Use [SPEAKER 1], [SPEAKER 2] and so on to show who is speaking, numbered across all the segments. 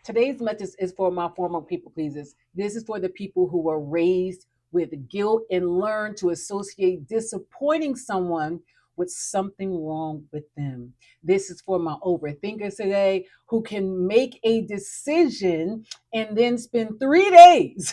[SPEAKER 1] Today's message is for my former people pleasers. This is for the people who were raised with guilt and learned to associate disappointing someone with something wrong with them. This is for my overthinkers today who can make a decision and then spend 3 days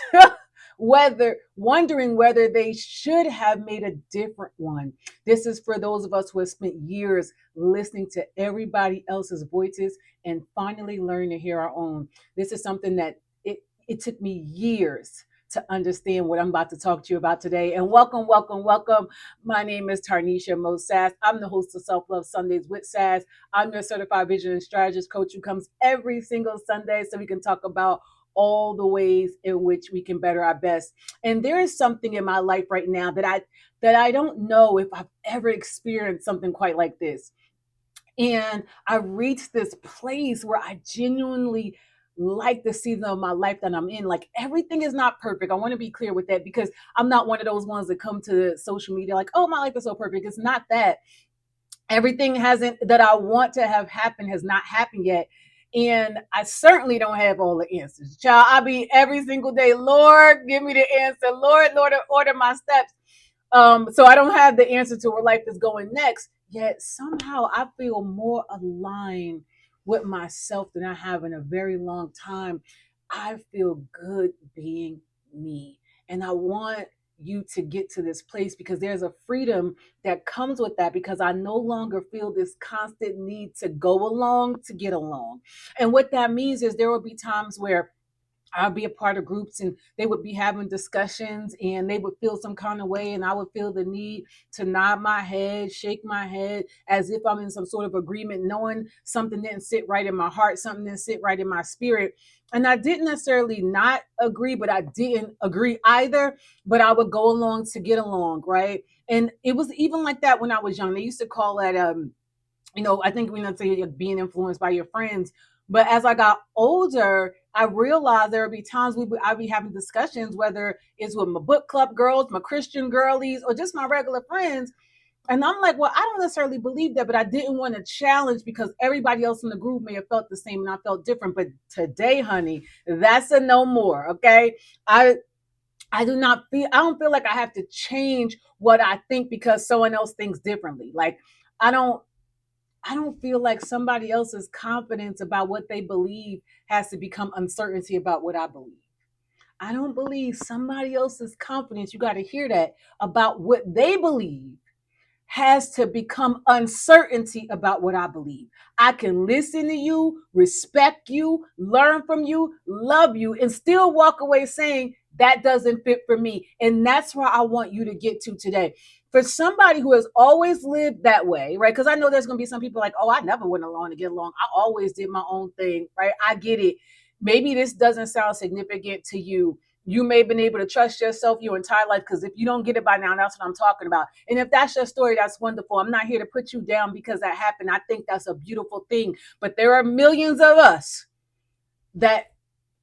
[SPEAKER 1] whether wondering whether they should have made a different one. This is for those of us who have spent years listening to everybody else's voices and finally learning to hear our own. This is something that it took me years to understand what I'm about to talk to you about today. And welcome, welcome, welcome. My name is Tarnissha Sass. I'm the host of Self Love Sundays with Sass. I'm your certified vision and strategist coach who comes every single Sunday so we can talk about all the ways in which we can better our best. And there is something in my life right now that I don't know if I've ever experienced something quite like this. And I reached this place where I genuinely like the season of my life that I'm in. Like everything is not perfect. I want to be clear with that because I'm not one of those ones that come to social media like, oh, my life is so perfect. It's not that. Everything hasn't that I want to have happen has not happened yet. And I certainly don't have all the answers. Child, I be every single day, Lord, give me the answer. Lord, order my steps. So I don't have the answer to where life is going next. Yet somehow I feel more aligned with myself than I have in a very long time. I feel good being me. And I want you to get to this place because there's a freedom that comes with that because I no longer feel this constant need to go along to get along. And what that means is there will be times where I'll be a part of groups and they would be having discussions and they would feel some kind of way and I would feel the need to nod my head, shake my head as if I'm in some sort of agreement, knowing something didn't sit right in my heart, something didn't sit right in my spirit. And I didn't necessarily not agree, but I didn't agree either, but I would go along to get along, right? And it was even like that when I was young. They used to call that I think we know say being influenced by your friends. But as I got older, I realized there would be times I'd be having discussions, whether it's with my book club girls, my Christian girlies, or just my regular friends. And I'm like, well, I don't necessarily believe that, but I didn't want to challenge because everybody else in the group may have felt the same and I felt different. But today, honey, that's a no more. Okay. I I don't feel like I have to change what I think because someone else thinks differently. Like I don't I don't feel like somebody else's confidence about what they believe has to become uncertainty about what I believe. I don't believe somebody else's confidence, you got to hear that, about what they believe has to become uncertainty about what I believe. I can listen to you, respect you, learn from you, love you, and still walk away saying that doesn't fit for me. And that's where I want you to get to today. For somebody who has always lived that way, right? Because I know there's going to be some people like, oh, I never went along to get along. I always did my own thing, right? I get it. Maybe this doesn't sound significant to you. You may have been able to trust yourself your entire life because if you don't get it by now, that's what I'm talking about. And if that's your story, that's wonderful. I'm not here to put you down because that happened. I think that's a beautiful thing. But there are millions of us that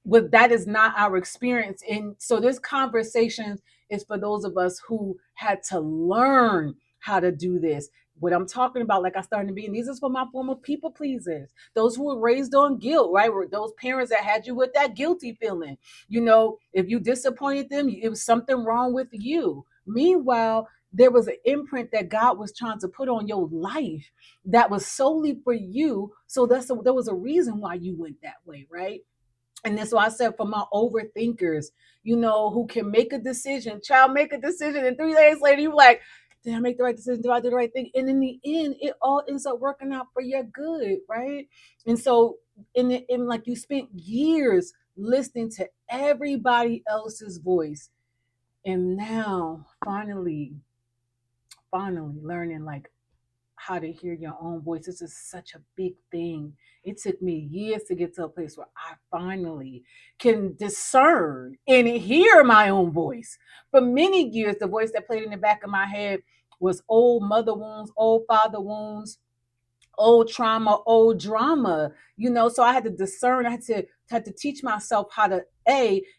[SPEAKER 1] that is not our experience. And so this conversation is for those of us who had to learn how to do this. What I'm talking about, like I started to be, and these is for my former people pleasers, those who were raised on guilt, right? Those parents that had you with that guilty feeling. If you disappointed them, it was something wrong with you. Meanwhile, there was an imprint that God was trying to put on your life that was solely for you. So there was a reason why you went that way, right? And that's why I said for my overthinkers, who can make a decision, child, make a decision. And 3 days later, you're like, did I make the right decision? Do I do the right thing? And in the end, it all ends up working out for your good, right? And so, in like you spent years listening to everybody else's voice. And now, finally learning like how to hear your own voice. This is such a big thing. It took me years to get to a place where I finally can discern and hear my own voice. For many years, the voice that played in the back of my head was old mother wounds, old father wounds, old trauma, old drama, so I had to discern, I had to teach myself how to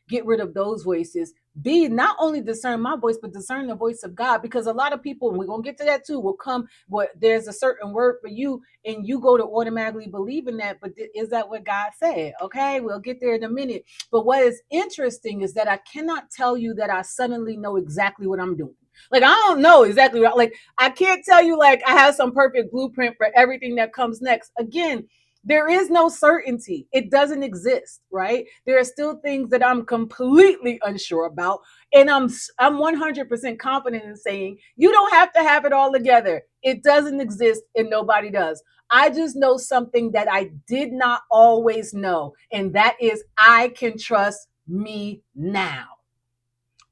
[SPEAKER 1] get rid of those voices. B, not only discern my voice, but discern the voice of God. Because a lot of people, and we're gonna get to that too, will come what there's a certain word for you, and you go to automatically believe in that. But is that what God said? Okay, we'll get there in a minute. But what is interesting is that I cannot tell you that I suddenly know exactly what I'm doing. Like, I don't know exactly what, like, I can't tell you like I have some perfect blueprint for everything that comes next. Again, there is no certainty. It doesn't exist, right? There are still things that I'm completely unsure about, and I'm 100% confident in saying you don't have to have it all together. It doesn't exist, and nobody does. I just know something that I did not always know, and that is I can trust me now.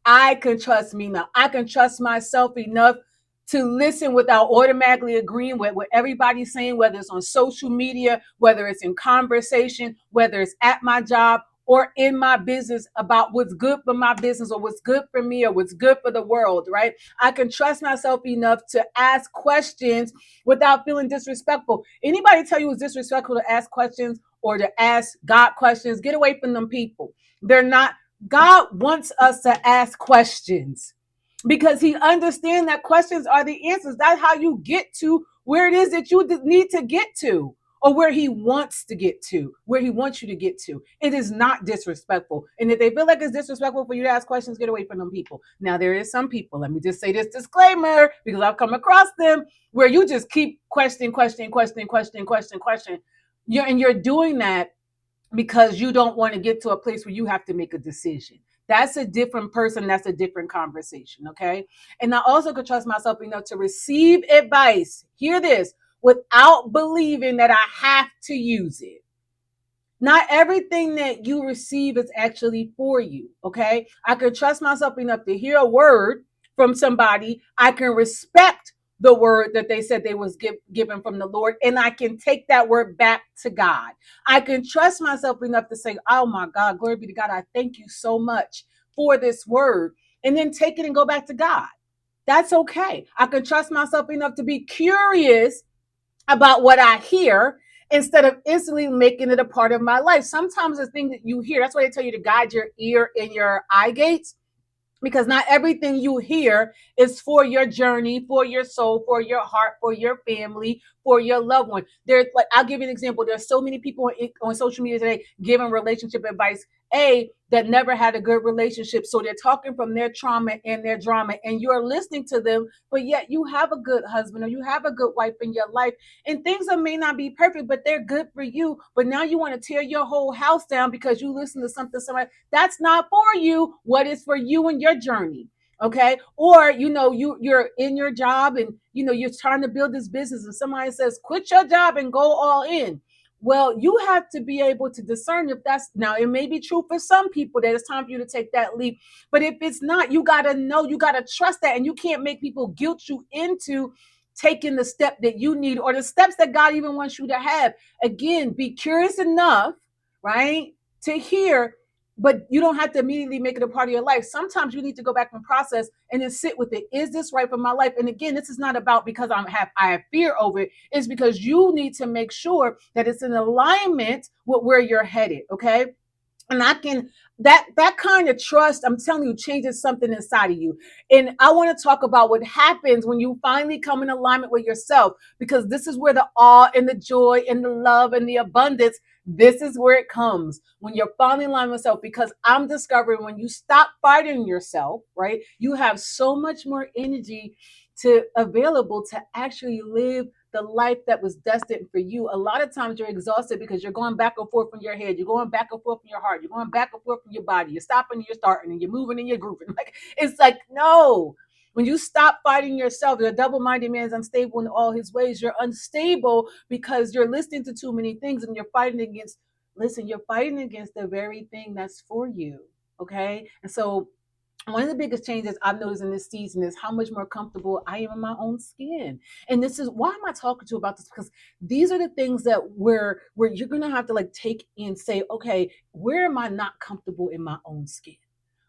[SPEAKER 1] I can trust me now. I can trust myself enough to listen without automatically agreeing with what everybody's saying, whether it's on social media, whether it's in conversation, whether it's at my job or in my business, about what's good for my business or what's good for me or what's good for the world, right? I can trust myself enough to ask questions without feeling disrespectful. Anybody tell you it's disrespectful to ask questions or to ask God questions, get away from them people. They're not. God wants us to ask questions because he understands that questions are the answers. That's how you get to where it is that you need to get to, or where he wants to get to, where he wants you to get to. It is not disrespectful. And if they feel like it's disrespectful for you to ask questions, get away from them people. Now, there is some people, let me just say this disclaimer, because I've come across them, where you just keep question. You're doing that because you don't want to get to a place where you have to make a decision. That's a different person. That's a different conversation. Okay. And I also could trust myself enough to receive advice. Hear this, without believing that I have to use it. Not everything that you receive is actually for you. Okay. I can trust myself enough to hear a word from somebody. I can respect the word that they said they was given from the Lord, and I can take that word back to God. I can trust myself enough to say, oh my God, glory be to God, I thank you so much for this word, and then take it and go back to God. That's okay. I can trust myself enough to be curious about what I hear instead of instantly making it a part of my life. Sometimes the thing that you hear, that's why they tell you to guide your ear and your eye gates, because not everything you hear is for your journey, for your soul, for your heart, for your family, for your loved one. There's, like, I'll give you an example. There's so many people on social media today giving relationship advice, that never had a good relationship. So they're talking from their trauma and their drama, and you're listening to them, but yet you have a good husband or you have a good wife in your life, and things that may not be perfect, but they're good for you. But now you want to tear your whole house down because you listen to something somebody that's not for you. What is for you and your journey? Okay. Or you're in your job, and you're trying to build this business, and somebody says quit your job and go all in. Well, you have to be able to discern if that's, now it may be true for some people that it's time for you to take that leap, but if it's not, you got to know, you got to trust that, and you can't make people guilt you into taking the step that you need, or the steps that God even wants you to have. Again, be curious enough, right, to hear, but you don't have to immediately make it a part of your life. Sometimes you need to go back and process and then sit with it. Is this right for my life? And again, this is not about because I have fear over it. It's because you need to make sure that it's in alignment with where you're headed. Okay. And I can, that kind of trust, I'm telling you, changes something inside of you. And I want to talk about what happens when you finally come in alignment with yourself, because this is where the awe and the joy and the love and the abundance, this is where it comes when you're finally in line with yourself. Because I'm discovering when you stop fighting yourself, right, you have so much more energy to available to actually live the life that was destined for you. A lot of times you're exhausted because you're going back and forth from your head, you're going back and forth from your heart, you're going back and forth from your body, you're stopping and you're starting, and you're moving and you're grooving. Like, it's like, no. When you stop fighting yourself, the double-minded man is unstable in all his ways. You're unstable because you're listening to too many things, and you're fighting against, listen, you're fighting against the very thing that's for you. Okay. And so one of the biggest changes I've noticed in this season is how much more comfortable I am in my own skin. And this is why am I talking to you about this? Because these are the things that where you're gonna have to like take and say, okay, where am I not comfortable in my own skin?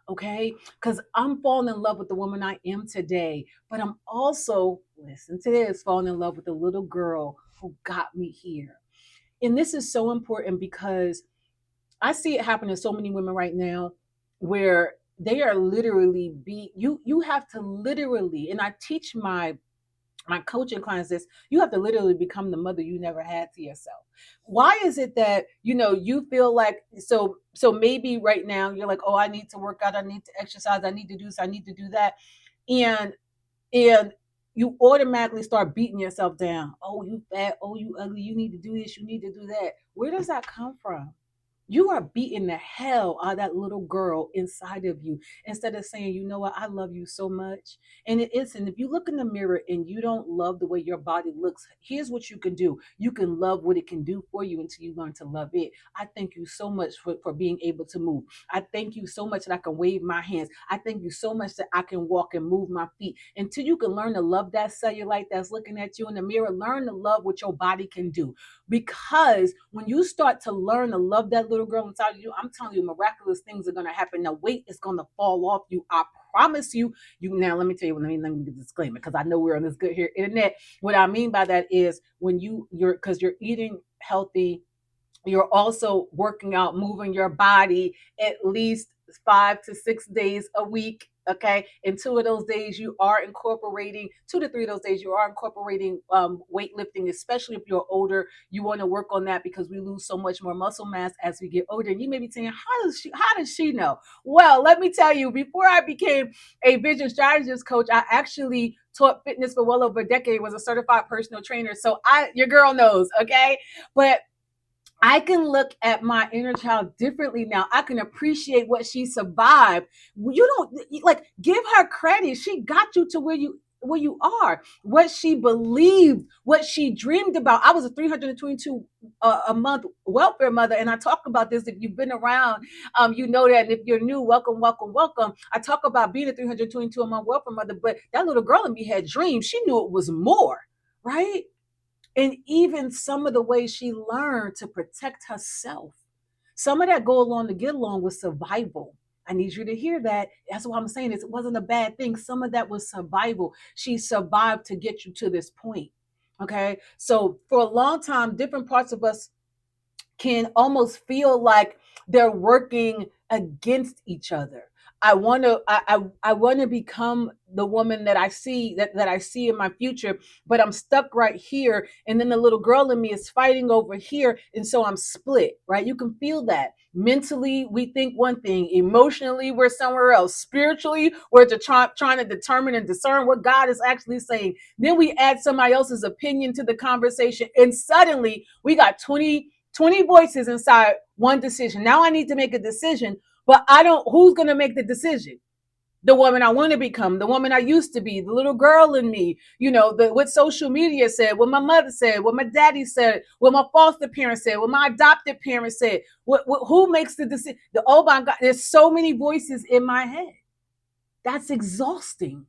[SPEAKER 1] Okay, because I'm falling in love with the woman I am today, but I'm also, listen to this, falling in love with the little girl who got me here. And this is so important because I see it happen to so many women right now where they are literally you have to literally, and I teach my coaching clients this, you have to literally become the mother you never had to yourself. Why is it that you feel like, so maybe right now you're like, oh, I need to work out, I need to exercise, I need to do this, I need to do that, and and you automatically start beating yourself down. Oh, you fat, oh, you ugly, you need to do this, you need to do that. Where does that come from? You are beating the hell out of that little girl inside of you instead of saying, you know what, I love you so much. And it isn't. If you look in the mirror and you don't love the way your body looks, here's what you can do. You can love what it can do for you until you learn to love it. I thank you so much for being able to move. I thank you so much that I can wave my hands. I thank you so much that I can walk and move my feet. Until you can learn to love that cellulite that's looking at you in the mirror, learn to love what your body can do. Because when you start to learn to love that little girl inside of you, I'm telling you, miraculous things are going to happen. The weight is going to fall off you. I promise you. Now, let me tell you, let me get a disclaimer because I know we're on this good here internet. What I mean by that is when because you're eating healthy, you're also working out, moving your body at least 5 to 6 days a week. Okay. And 2 of those days you are incorporating, 2 to 3 of those days you are incorporating weightlifting, especially if you're older. You want to work on that because we lose so much more muscle mass as we get older. And you may be saying, how does she know? Well, let me tell you, before I became a vision strategist coach, I actually taught fitness for well over a decade, was a certified personal trainer. So your girl knows. Okay. But I can look at my inner child differently now. I can appreciate what she survived. You don't like give her credit. She got you to where you are. What she believed, what she dreamed about. I was a 322 a month welfare mother, and I talk about this. If you've been around, you know that. And if you're new, welcome, welcome, welcome. I talk about being a 322 a month welfare mother, but that little girl in me had dreams. She knew it was more, right? And even some of the ways she learned to protect herself, some of that go along to get along with survival. I need you to hear that. That's what I'm saying. It wasn't a bad thing. Some of that was survival. She survived to get you to this point. Okay. So for a long time, different parts of us can almost feel like they're working against each other. I want to become the woman that I see in my future, but I'm stuck right here. And then the little girl in me is fighting over here. And so I'm split, right? You can feel that. Mentally, we think one thing. Emotionally, we're somewhere else. Spiritually, we're trying to determine and discern what God is actually saying. Then we add somebody else's opinion to the conversation. And suddenly we got 20 voices inside one decision. Now I need to make a decision, but who's going to make the decision? The woman I want to become, the woman I used to be, the little girl in me, what social media said, what my mother said, what my daddy said, what my foster parents said, what my adopted parents said, who makes the decision? Oh my God, there's so many voices in my head. That's exhausting,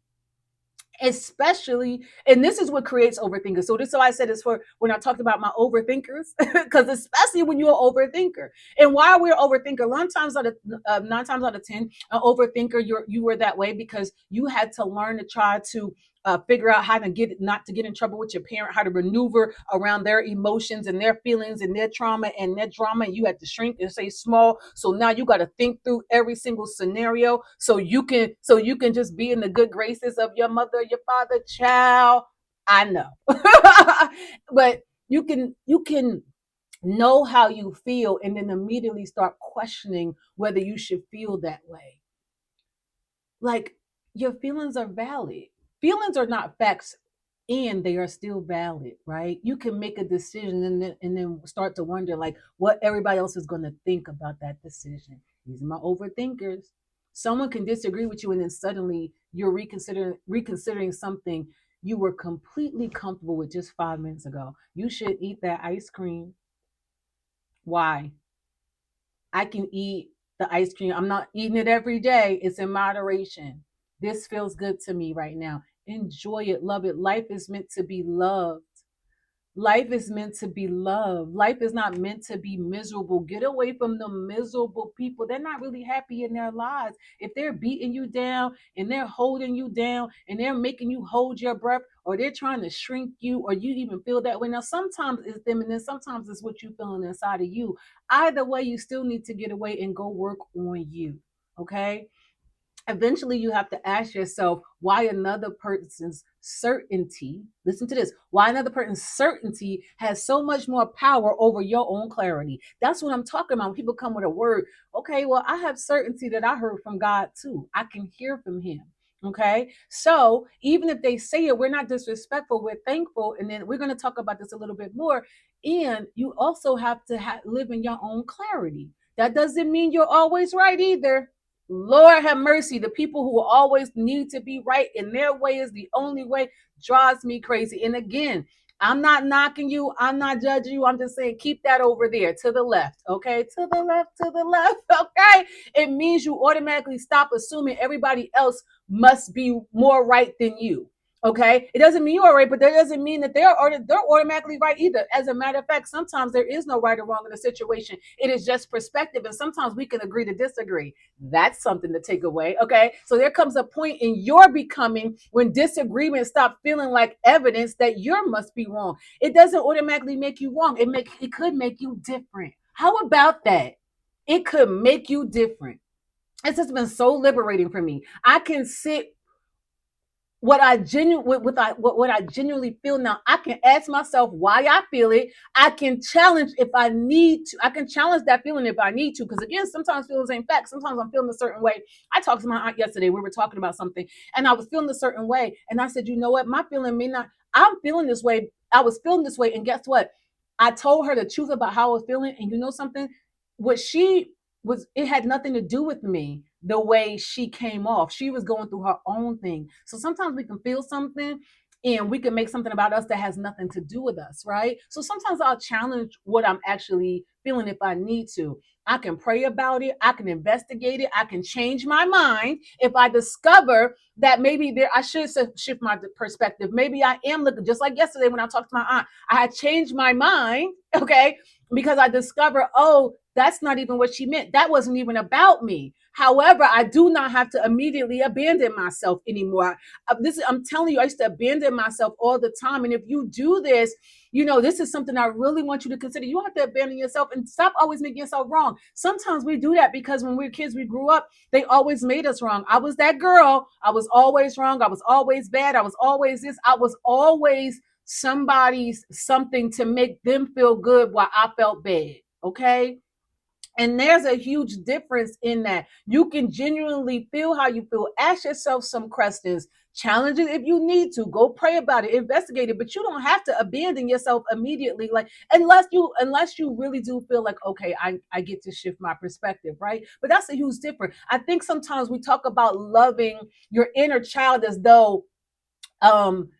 [SPEAKER 1] especially, and this is what creates overthinkers. So this is why I said this for when I talked about my overthinkers, because especially when you're an overthinker. And why we're overthinker, 9 times out of 10, an overthinker, you were that way because you had to learn to try to figure out how to not to get in trouble with your parent, how to maneuver around their emotions and their feelings and their trauma and their drama. And you had to shrink and stay small. So now you got to think through every single scenario so you can just be in the good graces of your mother, your father, child. I know. But you can know how you feel and then immediately start questioning whether you should feel that way. Like, your feelings are valid. Feelings are not facts, and they are still valid, right? You can make a decision and then start to wonder like what everybody else is going to think about that decision. These are my overthinkers. Someone can disagree with you and then suddenly you're reconsidering something you were completely comfortable with just 5 minutes ago. You should eat that ice cream. Why? I can eat the ice cream. I'm not eating it every day. It's in moderation. This feels good to me right now. Enjoy it, love it. Life is meant to be loved. Life is meant to be loved. Life is not meant to be miserable. Get away from the miserable people. They're not really happy in their lives. If they're beating you down and they're holding you down and they're making you hold your breath, or they're trying to shrink you, or you even feel that way. Now, sometimes it's them, and then sometimes it's what you're feeling inside of you. Either way, you still need to get away and go work on you. Okay. Eventually you have to ask yourself why another person's certainty, listen to this, why another person's certainty has so much more power over your own clarity. That's what I'm talking about. When people come with a word, okay, well, I have certainty that I heard from God too. I can hear from him. Okay, so even if they say it, we're not disrespectful, we're thankful. And then we're going to talk about this a little bit more. And you also have to live in your own clarity. That doesn't mean you're always right either. Lord have mercy. The people who always need to be right in their way is the only way drives me crazy. And again, I'm not knocking you. I'm not judging you. I'm just saying keep that over there to the left. Okay. To the left, to the left. Okay. It means you automatically stop assuming everybody else must be more right than you. Okay. It doesn't mean you're right, but that doesn't mean that they're automatically right either. As a matter of fact, sometimes there is no right or wrong in a situation. It is just perspective. And sometimes we can agree to disagree. That's something to take away. Okay. So there comes a point in your becoming when disagreement stop feeling like evidence that you must be wrong. It doesn't automatically make you wrong. It could make you different. How about that? It could make you different. It's just been so liberating for me. I can sit what I genuinely feel now. I can ask myself why I feel it. I can challenge if I need to. I can challenge that feeling if I need to. Because again, sometimes feelings ain't facts. Sometimes I'm feeling a certain way. I talked to my aunt yesterday. We were talking about something, and I was feeling a certain way. And I said, you know what? My feeling may not. I'm feeling this way. I was feeling this way, and guess what? I told her the truth about how I was feeling, and you know something? What she was, it had nothing to do with me the way she came off. She was going through her own thing. So sometimes we can feel something and we can make something about us that has nothing to do with us, right? So sometimes I'll challenge what I'm actually feeling if I need to. I can pray about it, I can investigate it, I can change my mind if I discover that maybe there I should shift my perspective. Maybe I am looking just like yesterday when I talked to my aunt. I had changed my mind, okay, because I discovered, oh, that's not even what she meant. That wasn't even about me. However, I do not have to immediately abandon myself anymore. I'm telling you, I used to abandon myself all the time. And if you do this, you know, this is something I really want you to consider. You have to abandon yourself and stop always making yourself wrong. Sometimes we do that because when we were kids, we grew up, they always made us wrong. I was that girl. I was always wrong. I was always bad. I was always this. I was always somebody's something to make them feel good while I felt bad. Okay. And there's a huge difference in that. You can genuinely feel how you feel. Ask yourself some questions. Challenge it if you need to. Go pray about it, investigate it, but you don't have to abandon yourself immediately. Like unless you really do feel like, okay, I get to shift my perspective, right? But that's a huge difference. I think sometimes we talk about loving your inner child as though um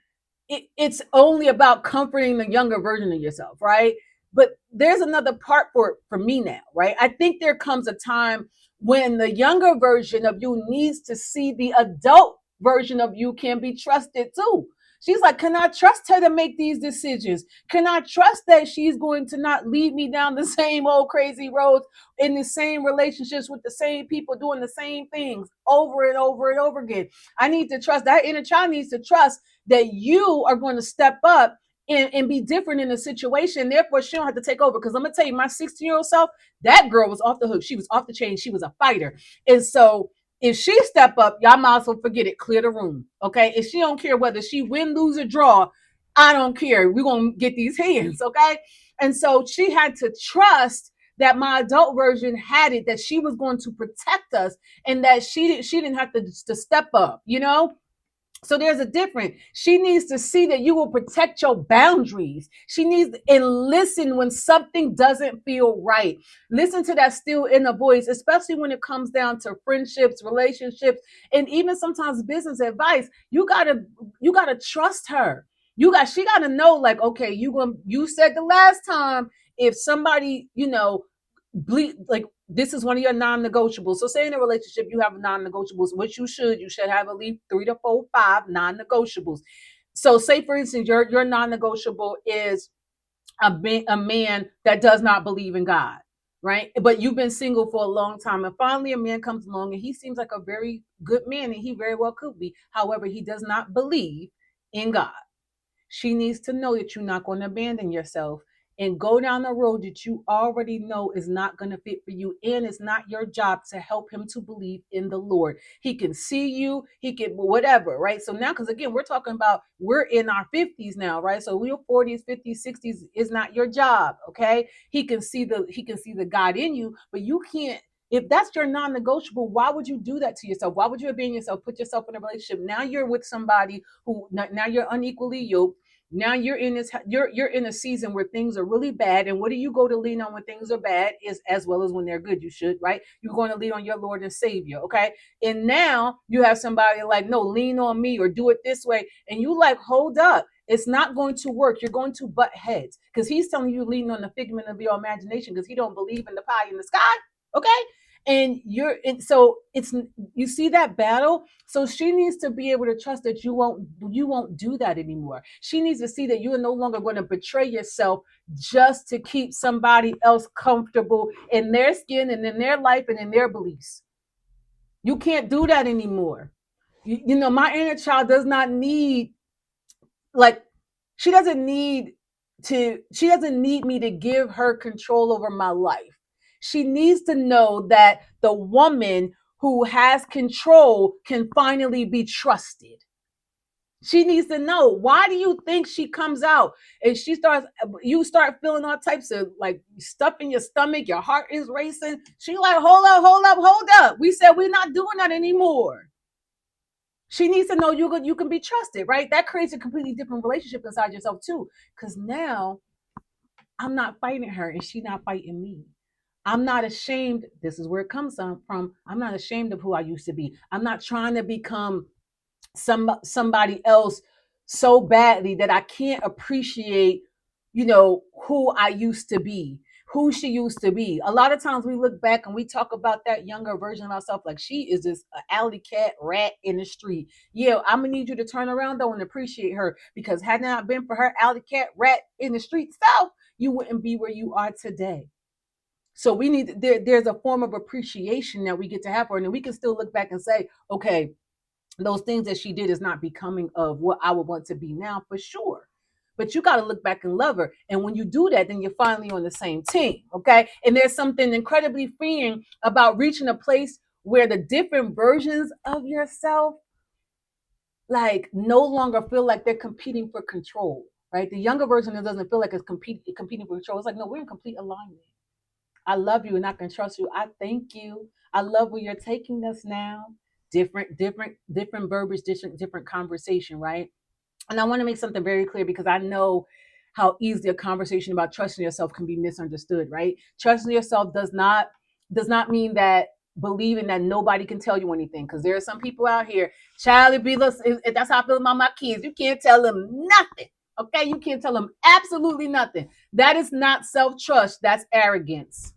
[SPEAKER 1] it's only about comforting the younger version of yourself, right? But there's another part for me now, right? I think there comes a time when the younger version of you needs to see the adult version of you can be trusted too. She's like, can I trust her to make these decisions? Can I trust that she's going to not lead me down the same old crazy roads in the same relationships with the same people doing the same things over and over and over again? I need to trust that inner child needs to trust that you are going to step up and be different in the situation. Therefore, she don't have to take over. Because I'm gonna tell you, my 16-year-old self, that girl was off the hook. She was off the chain. She was a fighter. And so if she step up, y'all might as well forget it. Clear the room. Okay. If she don't care whether she win, lose, or draw, I don't care. We're gonna get these hands. Okay. And so she had to trust that my adult version had it, that she was going to protect us and that she didn't have to step up, you know? So there's a difference. She needs to see that you will protect your boundaries. She needs and listen when something doesn't feel right. Listen to that still inner voice, especially when it comes down to friendships, relationships, and even sometimes business advice. You gotta trust her. She gotta know, like, okay, you said the last time if somebody, bleed like this is one of your non-negotiables. So say in a relationship you have non-negotiables, which you should have at least 3 to 4, 5 non-negotiables. So say for instance your non-negotiable is a man that does not believe in God, right? But you've been single for a long time, and finally a man comes along and he seems like a very good man, and he very well could be. However, he does not believe in God. She needs to know that you're not going to abandon yourself and go down the road that you already know is not going to fit for you. And it's not your job to help him to believe in the Lord. He can see you, he can whatever, right? So now, because again, we're talking about we're in our 50s now, right? So we're 40s, 50s, 60s is not your job, okay? He can see the God in you, but you can't. If that's your non-negotiable, why would you do that to yourself? Why would you abandon yourself, put yourself in a relationship? Now you're with somebody who now you're unequally yoked. Now you're in a season where things are really bad, and what do you go to lean on when things are bad? Is as well as when they're good. You should, right? You're going to lean on your Lord and Savior, okay? And now you have somebody like, no, lean on me or do it this way, and you like, hold up, it's not going to work. You're going to butt heads because he's telling you lean on the figment of your imagination because he don't believe in the pie in the sky, okay? So it's, you see that battle. So she needs to be able to trust that you won't do that anymore. She needs to see that you are no longer going to betray yourself just to keep somebody else comfortable in their skin and in their life and in their beliefs. You can't do that anymore. My inner child does not need, like, she doesn't need she doesn't need me to give her control over my life. She needs to know that the woman who has control can finally be trusted. She needs to know, why do you think she comes out and you start feeling all types of like stuff in your stomach, your heart is racing. She like, hold up, hold up, hold up. We said we're not doing that anymore. She needs to know you can be trusted, right? That creates a completely different relationship inside yourself too. Because now I'm not fighting her and she's not fighting me. I'm not ashamed. This is where it comes from. I'm not ashamed of who I used to be. I'm not trying to become somebody else so badly that I can't appreciate, who I used to be, who she used to be. A lot of times we look back and we talk about that younger version of ourselves like she is just an alley cat rat in the street. Yeah, I'm gonna need you to turn around though and appreciate her, because had it not been for her alley cat rat in the street self, you wouldn't be where you are today. So there's a form of appreciation that we get to have for her, and then we can still look back and say, okay, those things that she did is not becoming of what I would want to be now, for sure. But you got to look back and love her. And when you do that, then you're finally on the same team. Okay. And there's something incredibly freeing about reaching a place where the different versions of yourself like no longer feel like they're competing for control. Right. The younger version that doesn't feel like it's competing for control. It's like, no, we're in complete alignment. I love you and I can trust you. I thank you. I love where you're taking us now. Different verbiage, different conversation, right? And I want to make something very clear because I know how easily a conversation about trusting yourself can be misunderstood, right? Trusting yourself does not mean that believing that nobody can tell you anything. Because there are some people out here, Charlie be if that's how I feel about my kids. You can't tell them nothing. Okay, you can't tell them absolutely nothing. That is not self-trust, that's arrogance.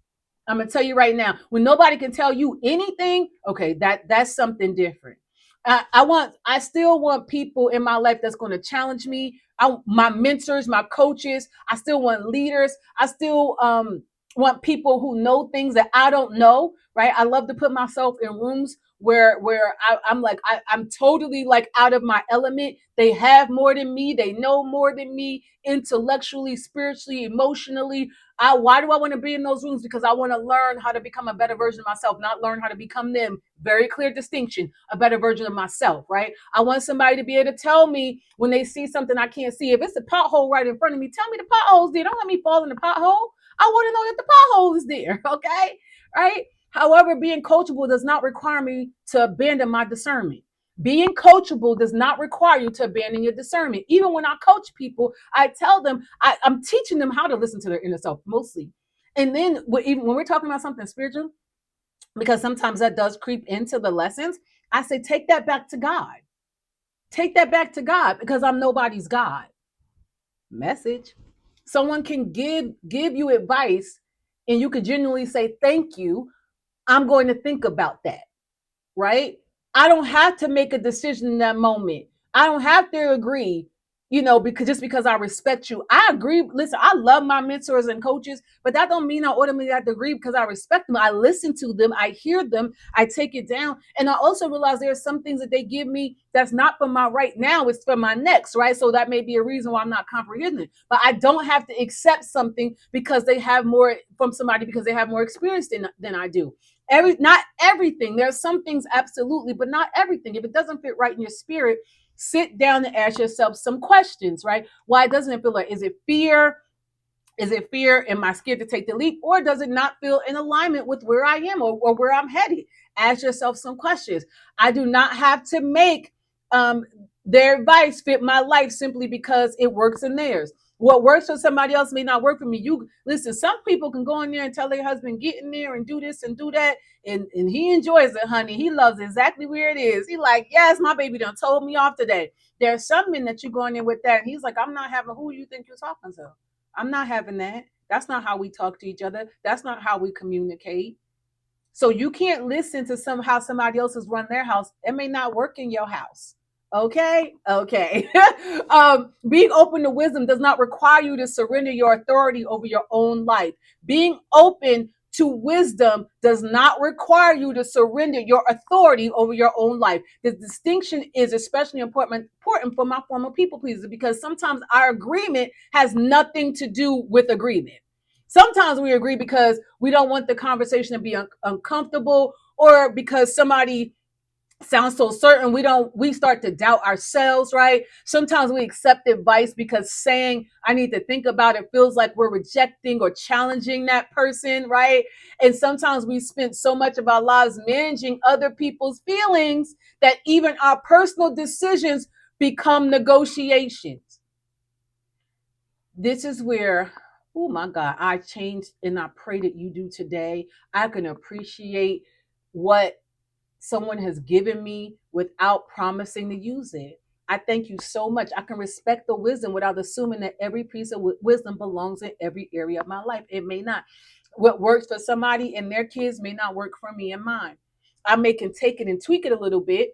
[SPEAKER 1] I'm gonna tell you right now, when nobody can tell you anything, okay, that's something different. I still want people in my life that's going to challenge me. My mentors, my coaches. I still want leaders. I still want people who know things that I don't know. Right. I love to put myself in rooms where I'm like I'm totally like out of my element. They have more than me. They know more than me, intellectually, spiritually, emotionally. Why do I want to be in those rooms? Because I want to learn how to become a better version of myself, not learn how to become them. Very clear distinction, a better version of myself, right? I want somebody to be able to tell me when they see something I can't see. If it's a pothole right in front of me, tell me the pothole's there. Don't let me fall in the pothole. I want to know that the pothole is there, okay? Right? However, being coachable does not require me to abandon my discernment. Being coachable does not require you to abandon your discernment. Even when I coach people, I tell them I'm teaching them how to listen to their inner self mostly. And then even when we're talking about something spiritual, because sometimes that does creep into the lessons, I say take that back to God. Take that back to God because I'm nobody's God. Message. Someone can give you advice and you could genuinely say thank you. I'm going to think about that, right? I don't have to make a decision in that moment. I don't have to agree. because I respect you. I agree. Listen, I love my mentors and coaches, but that don't mean I automatically have to agree because I respect them. I listen to them. I hear them. I take it down. And I also realize there are some things that they give me that's not for my right now. It's for my next, right? So that may be a reason why I'm not comprehending. But I don't have to accept something because they have more from somebody because they have more experience than I do. Not everything. There are some things absolutely, but not everything. If it doesn't fit right in your spirit, sit down and ask yourself some questions, right? Why doesn't it feel like, is it fear? Is it fear? Am I scared to take the leap? Or does it not feel in alignment with where I am or where I'm headed? Ask yourself some questions. I do not have to make um, their advice fit my life simply because it works in theirs. What works for somebody else may not work for me. You listen, some people can go in there and tell their husband, get in there and do this and do that. And he enjoys it, honey. He loves exactly where it is. He like, yes, my baby done told me off today. There are some men that you go in there with that. And he's like, I'm not having who you think you're talking to. I'm not having that. That's not how we talk to each other. That's not how we communicate. So you can't listen to how somebody else has run their house. It may not work in your house. Okay. Okay. Being open to wisdom does not require you to surrender your authority over your own life. Being open to wisdom does not require you to surrender your authority over your own life. The distinction is especially important for my former people pleaser because sometimes our agreement has nothing to do with agreement. Sometimes we agree because we don't want the conversation to be uncomfortable or because somebody sounds so certain we start to doubt ourselves, right? Sometimes we accept advice because saying I need to think about it feels like we're rejecting or challenging that person, right? And sometimes we spend so much of our lives managing other people's feelings that even our personal decisions become negotiations. This is where, oh my God, I changed and I pray that you do today. I can appreciate what someone has given me without promising to use it. I thank you so much. I can respect the wisdom without assuming that every piece of wisdom belongs in every area of my life. It may not. What works for somebody and their kids may not work for me and mine. I may can take it and tweak it a little bit.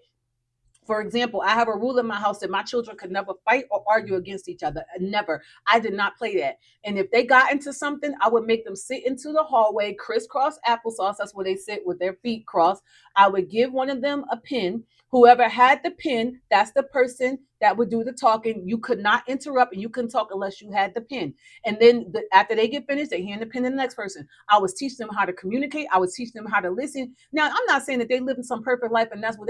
[SPEAKER 1] For example, I have a rule in my house that my children could never fight or argue against each other. Never. I did not play that. And if they got into something, I would make them sit into the hallway, crisscross applesauce. That's where they sit with their feet crossed. I would give one of them a pin. Whoever had the pin, that's the person that would do the talking. You could not interrupt and you couldn't talk unless you had the pin. And then after they get finished, they hand the pin to the next person. I was teaching them how to communicate. I was teaching them how to listen. Now, I'm not saying that they live in some perfect life and that's what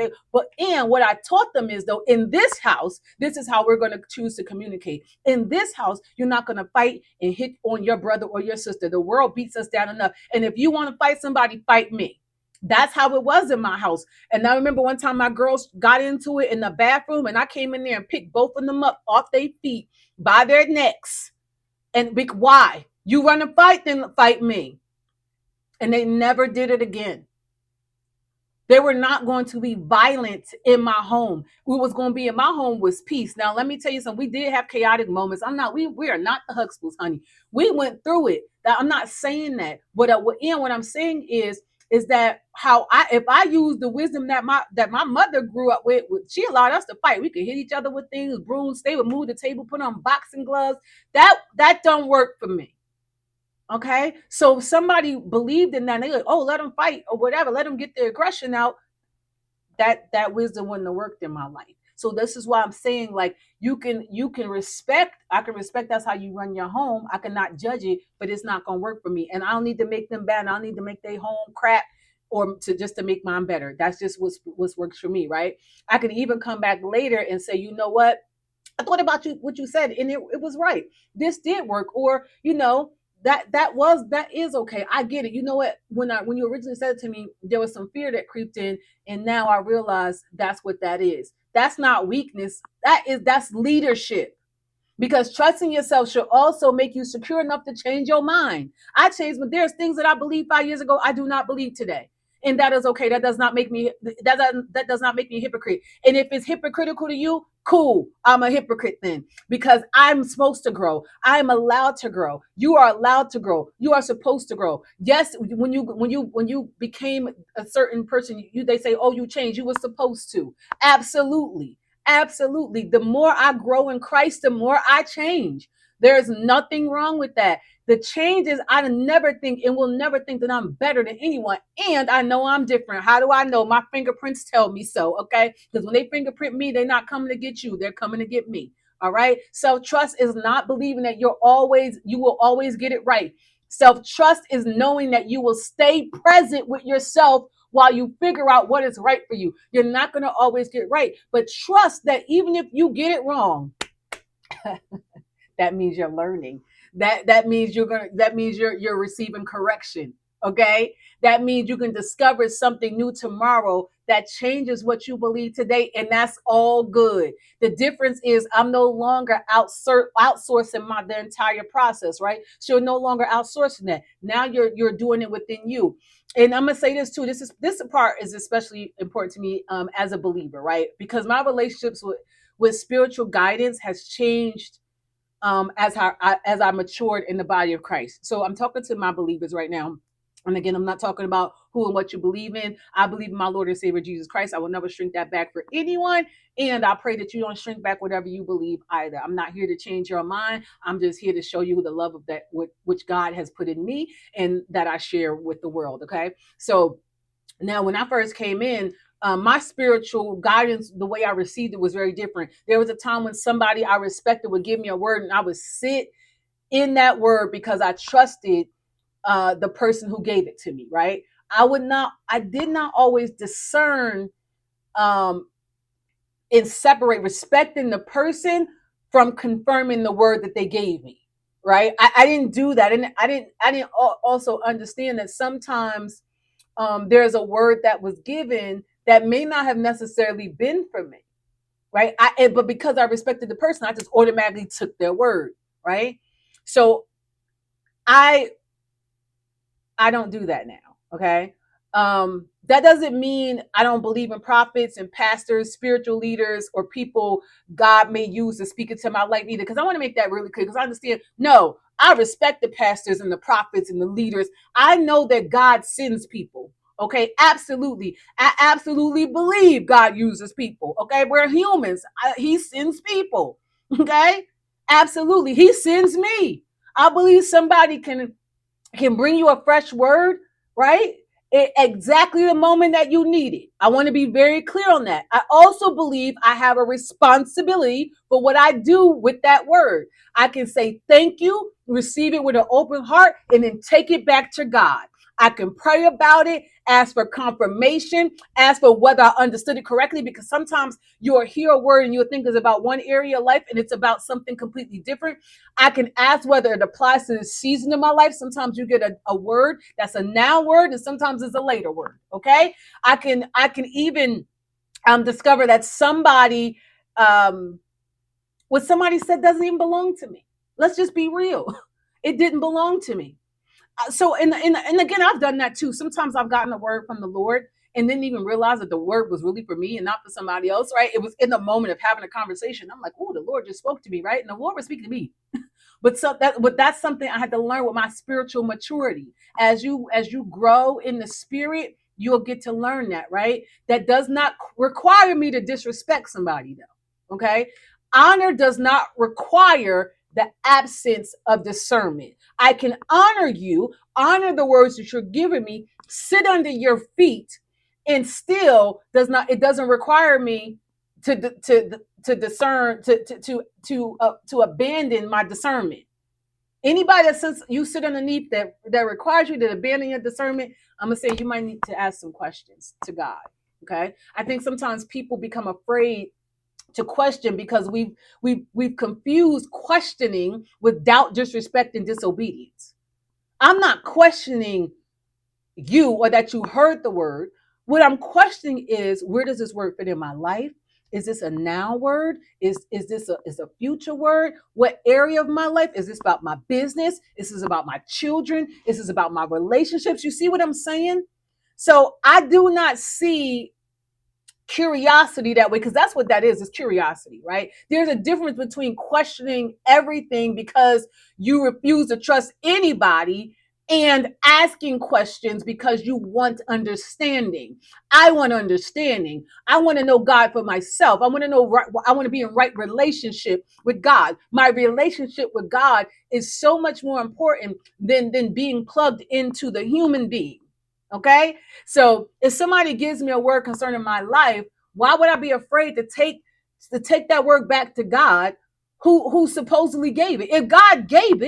[SPEAKER 1] what I taught them is though, in this house, this is how we're going to choose to communicate. In this house, you're not going to fight and hit on your brother or your sister. The world beats us down enough. And if you want to fight somebody, fight me. That's how it was in my house. And I remember one time my girls got into it in the bathroom and I came in there and picked both of them up off their feet by their necks. And why? You want to fight, then fight me. And they never did it again. They were not going to be violent in my home. What was going to be in my home was peace. Now, let me tell you something. We did have chaotic moments. We are not the Huxtables, honey. We went through it. I'm not saying that. What I'm saying is that if I use the wisdom that my mother grew up with, she allowed us to fight. We could hit each other with things, brooms. They would move the table, put on boxing gloves. That don't work for me. Okay, so if somebody believed in that, and they like, oh, let them fight or whatever, let them get their aggression out. That wisdom wouldn't have worked in my life. So this is why I'm saying, like, you can respect. I can respect that's how you run your home. I cannot judge it, but it's not gonna work for me. And I don't need to make them bad. And I don't need to make their home crap or to make mine better. That's just what works for me, right? I can even come back later and say, you know what? I thought about what you said, and it was right. This did work, or that is okay. I get it. You know what? When you originally said it to me, there was some fear that creeped in, and now I realize that's what that is. That's not weakness. That's leadership. Because trusting yourself should also make you secure enough to change your mind. I changed, but there's things that I believed 5 years ago I do not believe today. And that is okay. That does not make me that does not make me a hypocrite. And if it's hypocritical to you, cool. I'm a hypocrite then because I'm supposed to grow. I'm allowed to grow. You are allowed to grow. You are supposed to grow. Yes, when you became a certain person, they say, "Oh, you changed. You were supposed to." Absolutely. Absolutely. The more I grow in Christ, the more I change. There's nothing wrong with that. The change is I never think and will never think that I'm better than anyone. And I know I'm different. How do I know? My fingerprints tell me so. Okay. Because when they fingerprint me, they're not coming to get you. They're coming to get me. All right. Self trust is not believing that you will always get it right. Self trust is knowing that you will stay present with yourself while you figure out what is right for you. You're not going to always get it right, but trust that even if you get it wrong, that means you're learning. That means you're receiving correction. Okay? That means you can discover something new tomorrow that changes what you believe today, and that's all good. The difference is I'm no longer outsourcing the entire process, right? So you're no longer outsourcing that. Now you're doing it within you. And I'm gonna say this too. This part is especially important to me as a believer, right? Because my relationships with spiritual guidance has changed as I matured in the body of Christ. So I'm talking to my believers right now. And again, I'm not talking about who and what you believe in. I believe in my Lord and Savior Jesus Christ. I will never shrink that back for anyone. And I pray that you don't shrink back whatever you believe either. I'm not here to change your mind. I'm just here to show you the love of that which God has put in me and that I share with the world. Okay. So now, when I first came in, my spiritual guidance, the way I received it was very different. There was a time when somebody I respected would give me a word, and I would sit in that word because I trusted the person who gave it to me. Right? I did not always discern um, and separate respecting the person from confirming the word that they gave me. Right? I didn't do that, and I didn't also understand that sometimes there's a word that was given that may not have necessarily been for me, right? But because I respected the person, I just automatically took their word, right? So I I don't do that now. Okay. That doesn't mean I don't believe in prophets and pastors, spiritual leaders, or people God may use to speak into my life either. Because I want to make that really clear. Because I understand, no, I respect the pastors and the prophets and the leaders. I know that God sends people. Okay, absolutely. I absolutely believe God uses people. Okay, we're humans. He sends people. Okay, absolutely. He sends me. I believe somebody can bring you a fresh word, right? Exactly the moment that you need it. I want to be very clear on that. I also believe I have a responsibility for what I do with that word. I can say thank you, receive it with an open heart, and then take it back to God. I can pray about it, ask for confirmation, ask for whether I understood it correctly, because sometimes you'll hear a word and you'll think it's about one area of life and it's about something completely different. I can ask whether it applies to the season of my life. Sometimes you get a word that's a now word, and sometimes it's a later word. Okay. I can even discover that um, what somebody said doesn't even belong to me. Let's just be real. It didn't belong to me. So and again, I've done that too. Sometimes I've gotten a word from the Lord and didn't even realize that the word was really for me and not for somebody else, right? It was in the moment of having a conversation. I'm like, oh, the Lord just spoke to me, right? And the Lord was speaking to me. But that's something I had to learn with my spiritual maturity. As you grow in the spirit, you'll get to learn that, right? That does not require me to disrespect somebody, though. Okay. Honor does not require the absence of discernment. I can honor you, honor the words that you're giving me, sit under your feet, and still it doesn't require me to discern to abandon my discernment. Anybody that says you sit underneath that requires you to abandon your discernment, I'm gonna say you might need to ask some questions to God. Okay, I think sometimes people become afraid to question because we've confused questioning with doubt, disrespect, and disobedience. I'm not questioning you or that you heard the word. What I'm questioning is, where does this word fit in my life? Is this a now word? Is this a future word? What area of my life is this about? My business? Is this about my children? Is this about my relationships? You see what I'm saying? So I do not see curiosity that way, because that's what that is curiosity, right? There's a difference between questioning everything because you refuse to trust anybody and asking questions because you want understanding. I want understanding. I want to know God for myself. I want to know, I want to be in right relationship with God. My relationship with God is so much more important than being plugged into the human being. Okay. So if somebody gives me a word concerning my life, why would I be afraid to take that word back to God who supposedly gave it? If God gave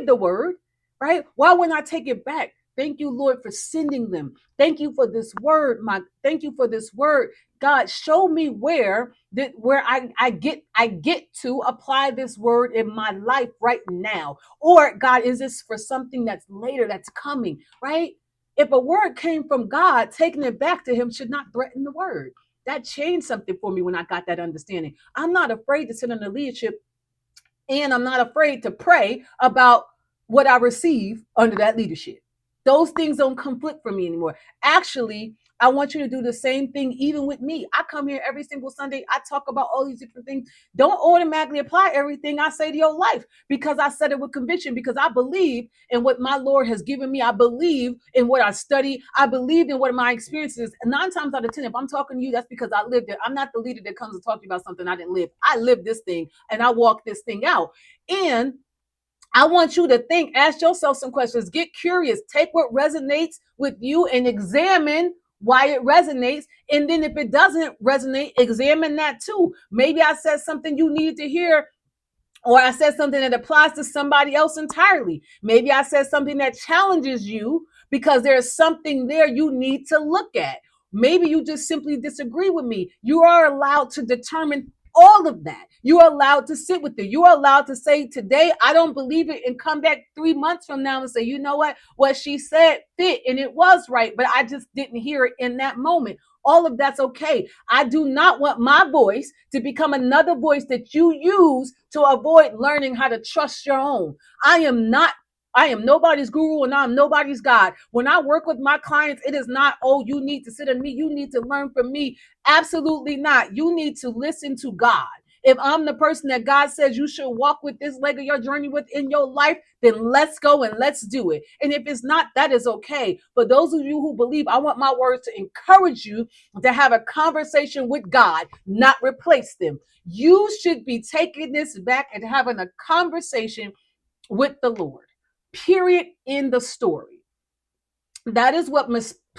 [SPEAKER 1] the word, right? Why wouldn't I take it back? Thank you, Lord, for sending them. Thank you for this word. Thank you for this word. God, show me where I get to apply this word in my life right now. Or God, is this for something that's later, that's coming, right? If a word came from God, taking it back to him should not threaten the word. That changed something for me when I got that understanding. I'm not afraid to sit under leadership, and I'm not afraid to pray about what I receive under that leadership. Those things don't conflict for me anymore. Actually, I want you to do the same thing even with me. I come here every single Sunday. I talk about all these different things. Don't automatically apply everything I say to your life because I said it with conviction, because I believe in what my Lord has given me. I believe in what I study. I believe in what my experiences. 9 times out of 10, if I'm talking to you, that's because I lived it. I'm not the leader that comes to talk to you about something I didn't live. I lived this thing and I walked this thing out. And I want you to think, ask yourself some questions, get curious, take what resonates with you and examine why it resonates. And then if it doesn't resonate, examine that too. Maybe I said something you needed to hear, or I said something that applies to somebody else entirely. Maybe I said something that challenges you because there's something there you need to look at. Maybe you just simply disagree with me. You are allowed to determine all of that. You are allowed to sit with it. You are allowed to say, today, I don't believe it, and come back 3 months from now and say, you know what she said fit and it was right, but I just didn't hear it in that moment. All of that's okay. I do not want my voice to become another voice that you use to avoid learning how to trust your own. I am not I am nobody's guru and I'm nobody's God. When I work with my clients, it is not, oh, you need to sit on me, you need to learn from me. Absolutely not. You need to listen to God. If I'm the person that God says you should walk with this leg of your journey with in your life, then let's go and let's do it. And if it's not, that is okay. But those of you who believe, I want my words to encourage you to have a conversation with God, not replace them. You should be taking this back and having a conversation with the Lord. Period. In the story. That is what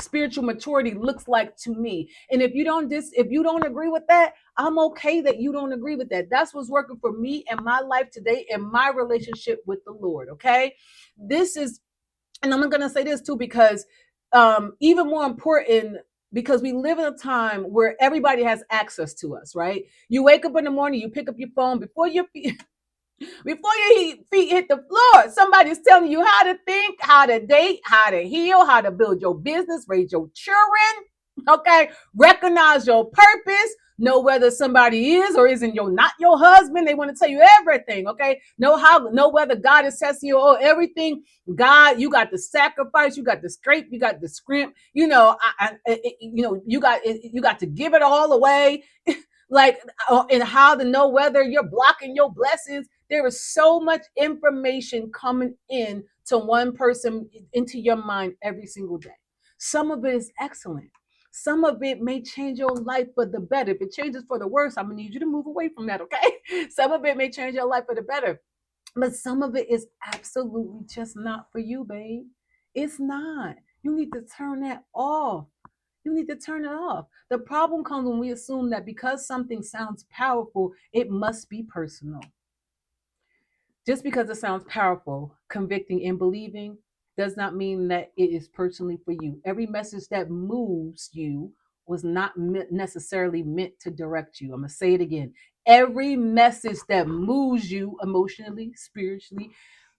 [SPEAKER 1] spiritual maturity looks like to me. And if you don't agree with that, I'm okay that you don't agree with that. That's what's working for me and my life today and my relationship with the Lord. Okay. This is, and I'm going to say this too, because even more important, because we live in a time where everybody has access to us, right? You wake up in the morning, you pick up your phone before your feet hit the floor. Somebody's telling you how to think, how to date, how to heal, how to build your business, raise your children. Okay, recognize your purpose. Know whether somebody is or isn't not your husband. They want to tell you everything. Okay, know whether God is testing you or everything. God, you got the sacrifice, you got the scrape, you got the scrimp. You got to give it all away. Like, and how to know whether you're blocking your blessings. There is so much information coming in to one person into your mind every single day. Some of it is excellent. Some of it may change your life for the better. If it changes for the worse, I'm gonna need you to move away from that, okay? Some of it may change your life for the better, but some of it is absolutely just not for you, babe. It's not. You need to turn that off. You need to turn it off. The problem comes when we assume that because something sounds powerful, it must be personal. Just because it sounds powerful, convicting, and believing does not mean that it is personally for you. Every message that moves you was not necessarily meant to direct you. I'm going to say it again. Every message that moves you emotionally, spiritually,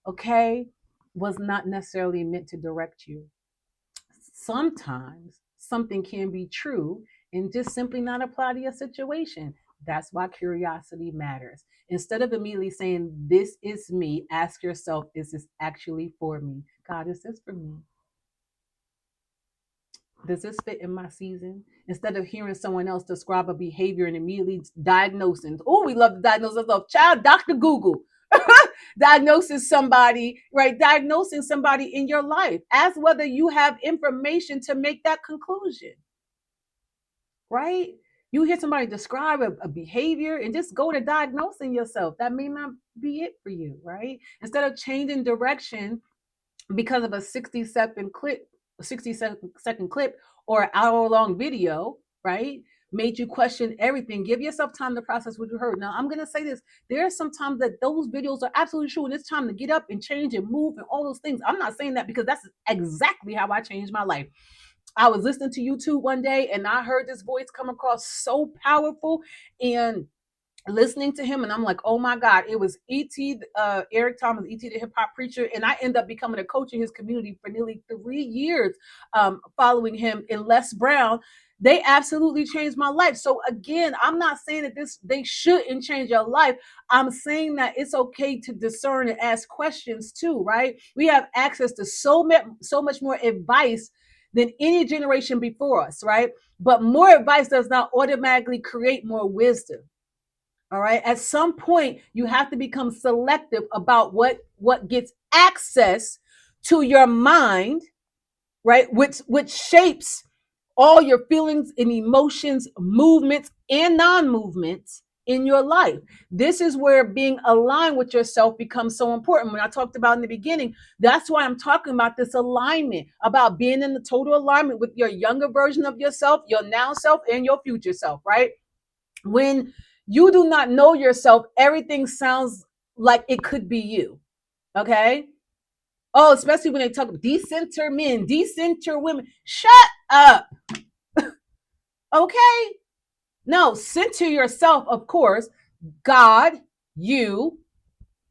[SPEAKER 1] okay, was not necessarily meant to direct you. Sometimes something can be true and just simply not apply to your situation. That's why curiosity matters. Instead of immediately saying, this is me, ask yourself, is this actually for me? God, is this for me? Does this fit in my season? Instead of hearing someone else describe a behavior and immediately diagnosing, oh, we love to diagnose ourselves. Child, Dr. Google. Diagnosing somebody in your life. Ask whether you have information to make that conclusion, right? You hear somebody describe a behavior and just go to diagnosing yourself. That may not be it for you, right? Instead of changing direction because of a 60-second clip, 60-second clip or an hour-long video, right? Made you question everything. Give yourself time to process what you heard. Now, I'm going to say this. There are some times that those videos are absolutely true, and it's time to get up and change and move and all those things. I'm not saying that because that's exactly how I changed my life. I was listening to YouTube one day and I heard this voice come across so powerful, and listening to him, and I'm like, oh my God, it was Eric Thomas, ET the hip hop preacher, and I ended up becoming a coach in his community for nearly 3 years, following him in Les Brown. They absolutely changed my life. So again, I'm not saying that they shouldn't change your life. I'm saying that it's okay to discern and ask questions too, right? We have access to so much more advice than any generation before us, right? But more advice does not automatically create more wisdom. All right. At some point, you have to become selective about what gets access to your mind, right? Which shapes all your feelings and emotions, movements and non-movements in your life. This is where being aligned with yourself becomes so important. When I talked about in the beginning, that's why I'm talking about this alignment, about being in the total alignment with your younger version of yourself, your now self, and your future self, right? When you do not know yourself, everything sounds like it could be you. Okay. Oh, especially when they talk about decenter men, decenter women. Shut up. Okay. No, center yourself, of course. God, you,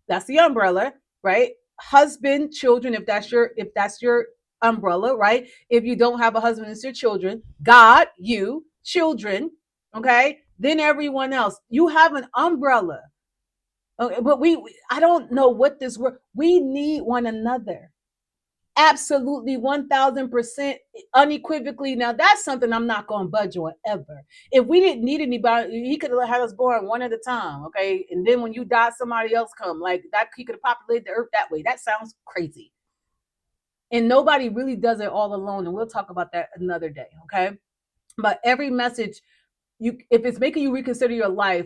[SPEAKER 1] that's the umbrella, right? Husband, children, if that's your umbrella, right? If you don't have a husband, it's your children. God, you, children, okay? Then everyone else. You have an umbrella. Okay, but I don't know what this word. We need one another. Absolutely 1000% unequivocally. Now that's something I'm not going to budge on ever. If we didn't need anybody, he could have had us born one at a time, okay? And then when you die, somebody else come. Like that, he could have populated the earth that way. That sounds crazy. And nobody really does it all alone. And we'll talk about that another day, okay? But every message, if it's making you reconsider your life,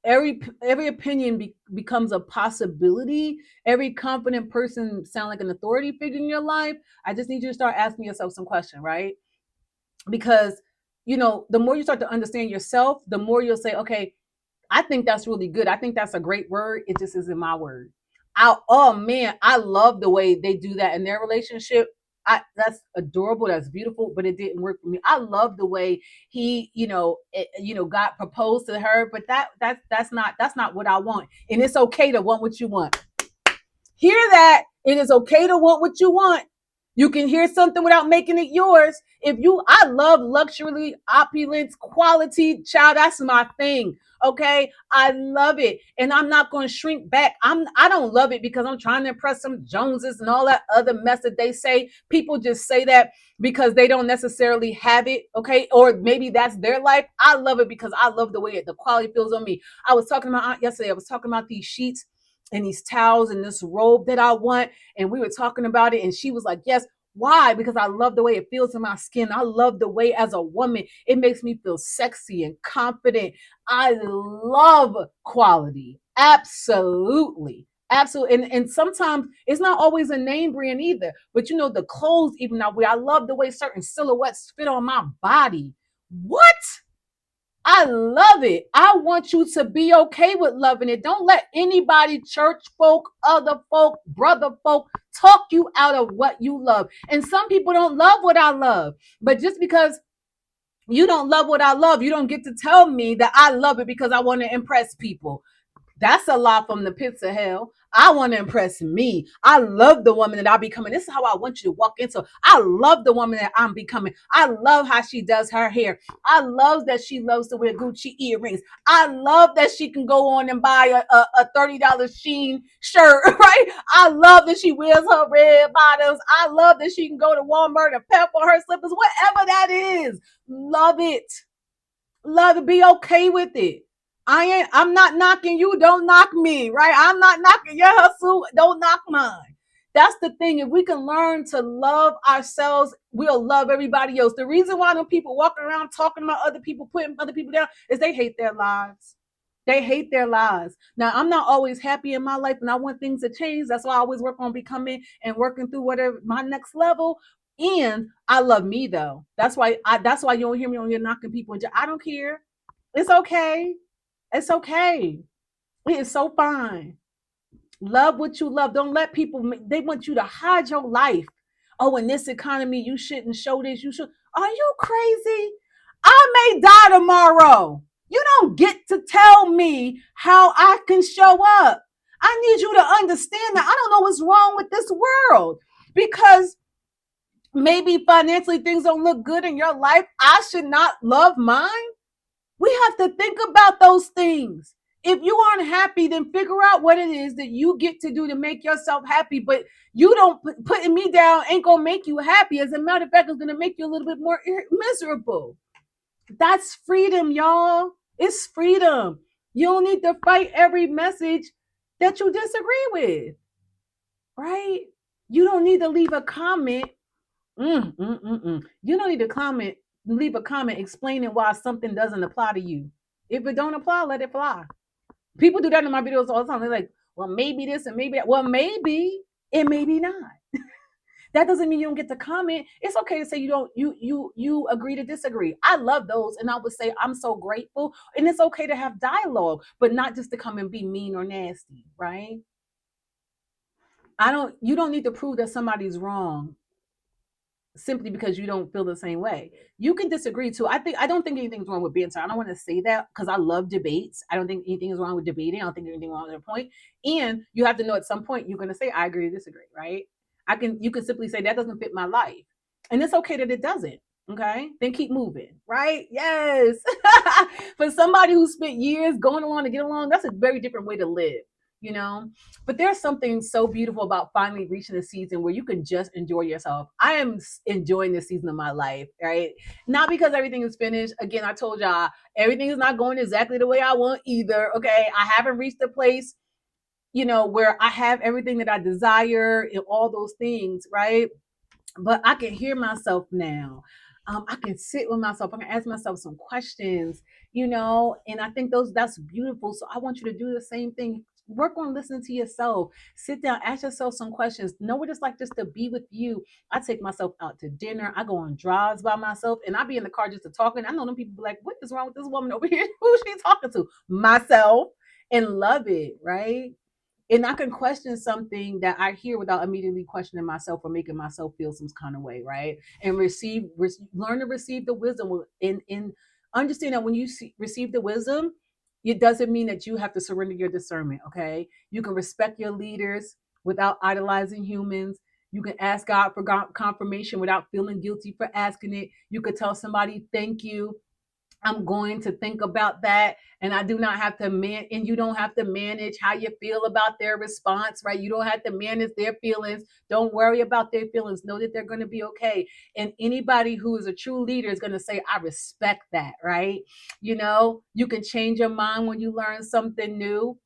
[SPEAKER 1] every opinion becomes a possibility. Every confident person sound like an authority figure in your life. I just need you to start asking yourself some question, right? Because the more you start to understand yourself, the more you'll say, okay, I think that's really good. I think that's a great word. It just isn't my word. Oh man, I love the way they do that in their relationship. That's adorable. That's beautiful, but it didn't work for me. I love the way he, got proposed to her, but that's not what I want. And it's okay to want what you want. Hear that? It is okay to want what you want. You can hear something without making it yours. I love luxury, opulence, quality, child. That's my thing. Okay, I love it, and I'm not going to shrink back. I don't love it because I'm trying to impress some Joneses and all that other mess that they say. People just say that because they don't necessarily have it. Okay, or maybe that's their life. I love it because I love the way the quality feels on me. I was talking to my aunt yesterday. I was talking about these sheets and these towels and this robe that I want. And we were talking about it. And she was like, yes. Why? Because I love the way it feels in my skin. I love the way as a woman, it makes me feel sexy and confident. I love quality. Absolutely. Absolutely. And sometimes it's not always a name brand either. But the clothes, even I wear, I love the way certain silhouettes fit on my body. What? I love it. I want you to be okay with loving it. Don't let anybody, church folk, other folk, brother folk, talk you out of what you love. And some people don't love what I love. But just because you don't love what I love, you don't get to tell me that I love it because I want to impress people. That's a lie from the pits of hell. I want to impress me. I love the woman that I'm becoming. This is how I want you to walk into. I love the woman that I'm becoming. I love how she does her hair. I love that she loves to wear Gucci earrings. I love that she can go on and buy a $30 Sheen shirt, right? I love that she wears her red bottoms. I love that she can go to Walmart and pep on her slippers, whatever that is. Love it. Love it. Be okay with it. I'm not knocking you. Don't knock me, right? I'm not knocking your hustle. Don't knock mine. That's the thing. If we can learn to love ourselves, we'll love everybody else. The reason why them people walking around talking about other people, putting other people down, is they hate their lives. They hate their lives. Now, I'm not always happy in my life and I want things to change. That's why I always work on becoming and working through whatever my next level. And I love me though. That's why you don't hear me on here knocking people. I don't care. It's okay. It's okay. It is so fine. Love what you love. Don't let people, they want you to hide your life. Oh, in this economy, you shouldn't show this. You should. Are you crazy? I may die tomorrow. You don't get to tell me how I can show up. I need you to understand that I don't know what's wrong with this world because maybe financially things don't look good in your life. I should not love mine. We have to think about those things. If you aren't happy, then figure out what it is that you get to do to make yourself happy. But you don't putting me down ain't gonna make you happy. As a matter of fact, it's gonna make you a little bit more miserable. That's freedom, y'all. It's freedom. You don't need to fight every message that you disagree with, right? You don't need to leave a comment. You don't need to leave a comment explaining why something doesn't apply to you. If it don't apply, let it fly. People do that in my videos all the time. They're like, well, maybe this and maybe that. Well, maybe and maybe not. That doesn't mean you don't get to comment. It's okay to say you don't, you agree to disagree. I love those. And I would say I'm so grateful. And it's okay to have dialogue, but not just to come and be mean or nasty, right? You don't need to prove that somebody's wrong simply because you don't feel the same way. You can disagree too. I don't think anything's wrong with banter. I don't want to say that because I love debates. I don't think anything is wrong with debating. I don't think there's anything wrong with their point. And you have to know at some point you're gonna say I agree or disagree, right? You can simply say that doesn't fit my life. And it's okay that it doesn't. Okay, then keep moving, right? Yes. For somebody who spent years going along to get along, that's a very different way to live, you know? But there's something so beautiful about finally reaching a season where you can just enjoy yourself. I am enjoying this season of my life, right? Not because everything is finished. Again, I told y'all, everything is not going exactly the way I want either. Okay. I haven't reached a place, where I have everything that I desire and all those things, right? But I can hear myself now. I can sit with myself. I can ask myself some questions, and I think that's beautiful. So I want you to do the same thing. Work on listening to yourself. Sit down, ask yourself some questions. Know what it's like just to be with you. I take myself out to dinner. I go on drives by myself, and I be in the car just to talking. I know them people be like, "What is wrong with this woman over here? Who's she talking to?" Myself, and love it, right? And I can question something that I hear without immediately questioning myself or making myself feel some kind of way, right? And learn to receive the wisdom and understand that when you receive the wisdom, it doesn't mean that you have to surrender your discernment. Okay, you can respect your leaders without idolizing humans. You can ask God for confirmation without feeling guilty for asking it. You could tell somebody thank you. I'm going to think about that. And I do not have to and you don't have to manage how you feel about their response, right? You don't have to manage their feelings. Don't worry about their feelings. Know that they're going to be okay. And anybody who is a true leader is going to say, I respect that, right? You can change your mind when you learn something new.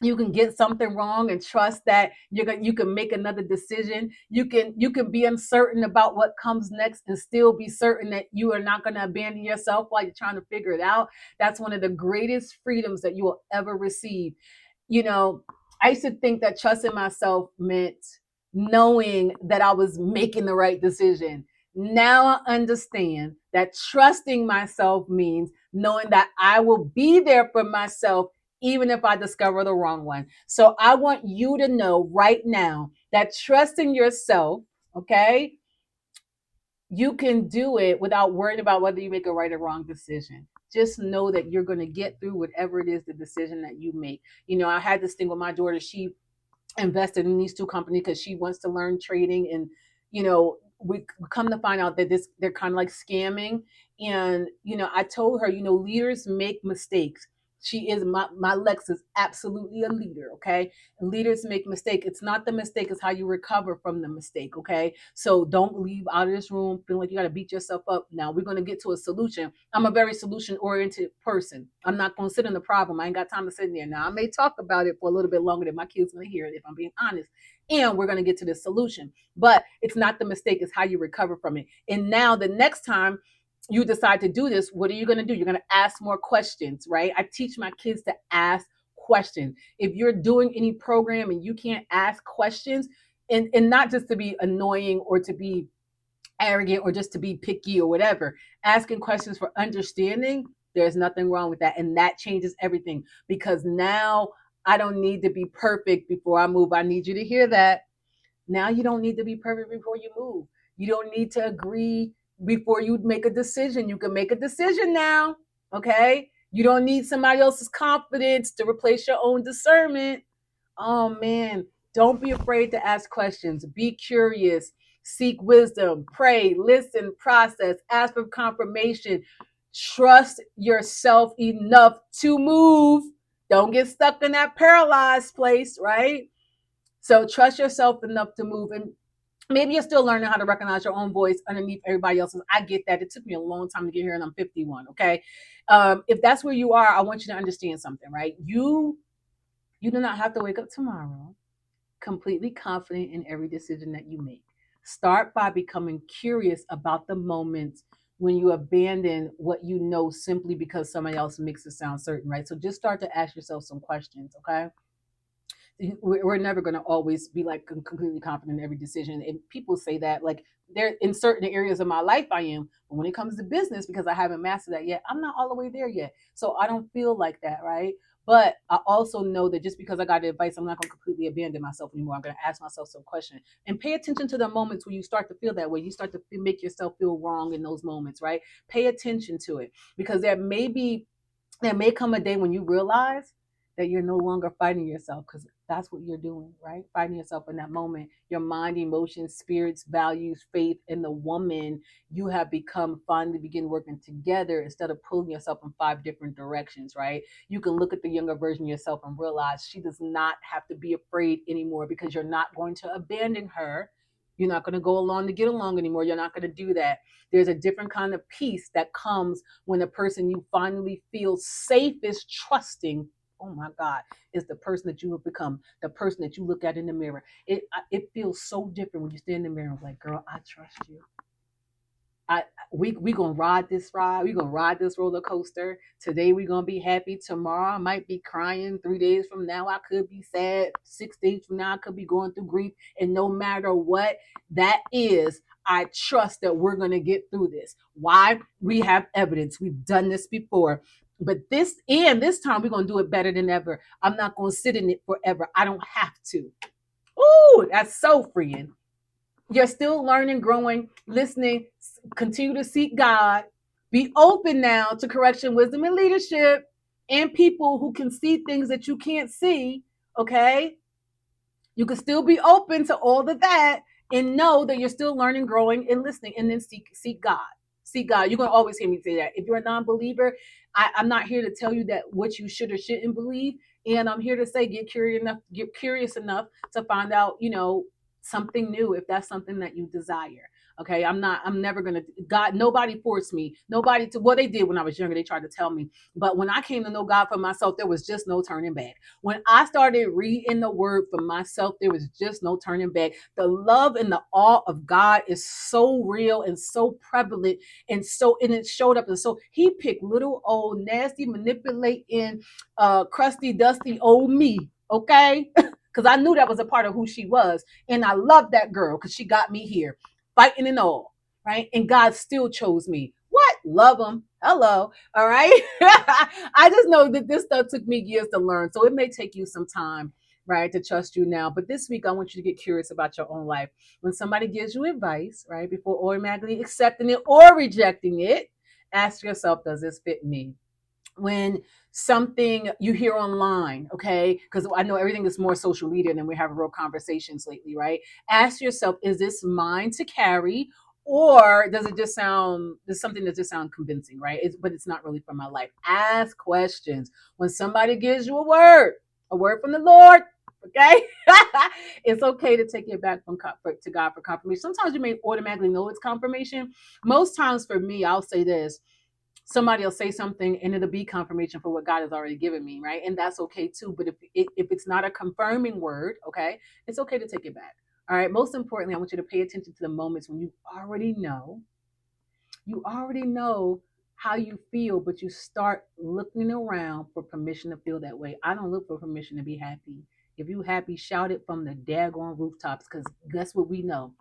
[SPEAKER 1] You can get something wrong and trust that you can make another decision. You can be uncertain about what comes next and still be certain that you are not going to abandon yourself while you're trying to figure it out. That's one of the greatest freedoms that you will ever receive. I used to think that trusting myself meant knowing that I was making the right decision. Now I understand that trusting myself means knowing that I will be there for myself even if I discover the wrong one. So I want you to know right now that trusting yourself, okay, you can do it without worrying about whether you make a right or wrong decision. Just know that you're going to get through whatever it is the decision that you make. I had this thing with my daughter. She invested in these two companies because she wants to learn trading, and we come to find out that they're kind of like scamming. And I told her, leaders make mistakes. She is my Lex is absolutely a leader. Okay, leaders make mistake. It's not the mistake; it's how you recover from the mistake. Okay, so don't leave out of this room feeling like you got to beat yourself up. Now we're going to get to a solution. I'm a very solution oriented person. I'm not going to sit in the problem. I ain't got time to sit in there. Now I may talk about it for a little bit longer than my kids going to hear it, if I'm being honest. And we're going to get to the solution, but it's not the mistake; it's how you recover from it. And now the next time you decide to do this, what are you going to do? You're going to ask more questions, right? I teach my kids to ask questions. If you're doing any program and you can't ask questions, and not just to be annoying or to be arrogant or just to be picky or whatever, asking questions for understanding, there's nothing wrong with that. And that changes everything, because now I don't need to be perfect before I move. I need you to hear that. Now you don't need to be perfect before you move. You don't need to agree before you make a decision. You can make a decision now. Okay. You don't need somebody else's confidence to replace your own discernment. Oh man, don't be afraid to ask questions. Be curious, seek wisdom, pray, listen, process, ask for confirmation. Trust yourself enough to move. Don't get stuck in that paralyzed place, right? So trust yourself enough to move. And maybe you're still learning how to recognize your own voice underneath everybody else's. I get that. It took me a long time to get here, and I'm 51. Okay. If that's where you are, I want you to understand something, right? You do not have to wake up tomorrow completely confident in every decision that you make. Start by becoming curious about the moments when you abandon what you know simply because somebody else makes it sound certain, right? So just start to ask yourself some questions, okay? We're never going to always be like completely confident in every decision. And people say that, like, they're in certain areas of my life I am, but when it comes to business, because I haven't mastered that yet, I'm not all the way there yet. So I don't feel like that, right? But I also know that just because I got the advice, I'm not going to completely abandon myself anymore. I'm going to ask myself some questions and pay attention to the moments where you start to feel that way. You start to make yourself feel wrong in those moments, right? Pay attention to it, because there may come a day when you realize that you're no longer fighting yourself, because that's what you're doing, right? Fighting yourself in that moment. Your mind, emotions, spirits, values, faith, and the woman you have become finally begin working together instead of pulling yourself in five different directions, right? You can look at the younger version of yourself and realize she does not have to be afraid anymore, because you're not going to abandon her. You're not going to go along to get along anymore. You're not going to do that. There's a different kind of peace that comes when the person you finally feel safe is trusting, oh my God, is the person that you have become, the person that you look at in the mirror. It feels so different when you stand in the mirror and like, girl, I trust you. I we gonna ride this ride. We gonna ride this roller coaster. Today we gonna be happy. Tomorrow I might be crying. 3 days from now I could be sad. 6 days from now I could be going through grief. And no matter what that is, I trust that we're gonna get through this. Why? We have evidence. We've done this before. But this time we're gonna do it better than ever. I'm not gonna sit in it forever. I don't have to. Ooh, that's so freeing. You're still learning, growing, listening, continue to seek God. Be open now to correction, wisdom, and leadership, and people who can see things that you can't see. Okay. You can still be open to all of that and know that you're still learning, growing, and listening, and then seek God. Seek God. You're gonna always hear me say that. If you're a non-believer, I'm not here to tell you that what you should or shouldn't believe. And I'm here to say get curious enough to find out, something new if that's something that you desire. Okay. I'm never gonna God, nobody forced me. Nobody to what they did when I was younger, they tried to tell me. But when I came to know God for myself, there was just no turning back. When I started reading the word for myself, there was just no turning back. The love and the awe of God is so real and so prevalent, and it showed up. And so he picked little old nasty, manipulating, crusty, dusty old me. Okay. Because I knew that was a part of who she was. And I loved that girl because she got me here, fighting and all. Right. And God still chose me. What? Love him. Hello. All right. I just know that this stuff took me years to learn. So it may take you some time, right, to trust you now. But this week, I want you to get curious about your own life. When somebody gives you advice, right, before automatically accepting it or rejecting it, ask yourself, does this fit me? When something you hear online, okay, because I know everything is more social media than we're having real conversations lately, right? Ask yourself, is this mine to carry, Or does it just sound, there's something that just sounds convincing, right? But it's not really for my life. Ask questions. When somebody gives you a word from the Lord, okay? It's okay to take it back to God for confirmation. Sometimes you may automatically know it's confirmation. Most times for me, I'll say this, somebody will say something and it'll be confirmation for what God has already given me, right? And that's okay too. But if it's not a confirming word, okay, it's okay to take it back. All right. Most importantly, I want you to pay attention to the moments when you already know how you feel, but you start looking around for permission to feel that way. I don't look for permission to be happy. If you happy, shout it from the daggone rooftops, because guess what we know?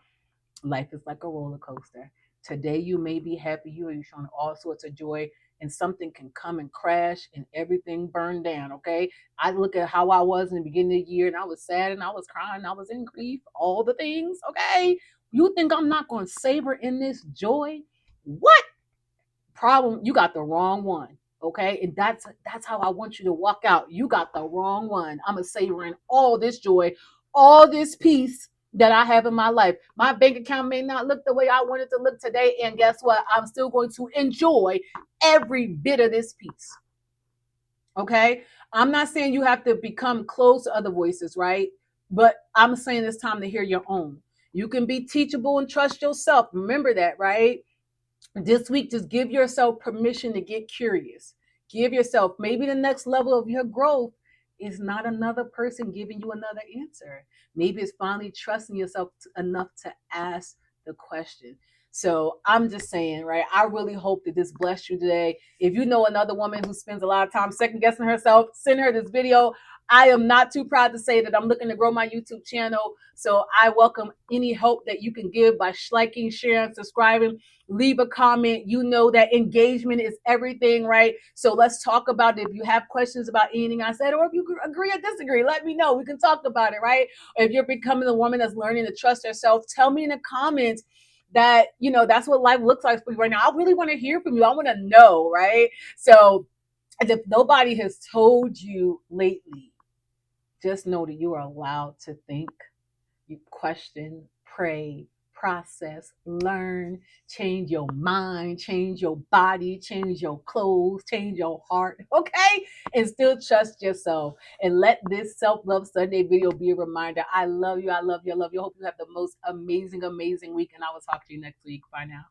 [SPEAKER 1] Life is like a roller coaster. Today you may be happy, you're showing all sorts of joy, and something can come and crash and everything burn down. Okay. I look at how I was in the beginning of the year and I was sad and I was crying, I was in grief, all the things. Okay. You think I'm not going to savor in this joy? What? Problem, you got the wrong one. Okay. And that's how I want you to walk out. You got the wrong one. I'm a savoring all this joy, all this peace that I have in my life. My bank account may not look the way I want it to look today, and guess what? I'm still going to enjoy every bit of this peace. Okay. I'm not saying you have to become close to other voices, right? But I'm saying it's time to hear your own. You can be teachable and trust yourself. Remember that, right? This week, just give yourself permission to get curious. Give yourself, maybe the next level of your growth is not another person giving you another answer. Maybe it's finally trusting yourself enough to ask the question. So I'm just saying, right? I really hope that this blessed you today. If you know another woman who spends a lot of time second guessing herself, send her this video. I am not too proud to say that I'm looking to grow my YouTube channel. So I welcome any help that you can give by liking, sharing, subscribing. Leave a comment. You know that engagement is everything, right? So let's talk about it. If you have questions about anything I said, or if you agree or disagree, let me know. We can talk about it, right? Or if you're becoming a woman that's learning to trust herself, tell me in the comments that, that's what life looks like for you right now. I really want to hear from you. I want to know, right? So if nobody has told you lately, just know that you are allowed to think, you question, pray, process, learn, change your mind, change your body, change your clothes, change your heart, okay? And still trust yourself. And let this Self Love Sunday video be a reminder. I love you. I love you. I love you. I hope you have the most amazing, amazing week. And I will talk to you next week. Bye now.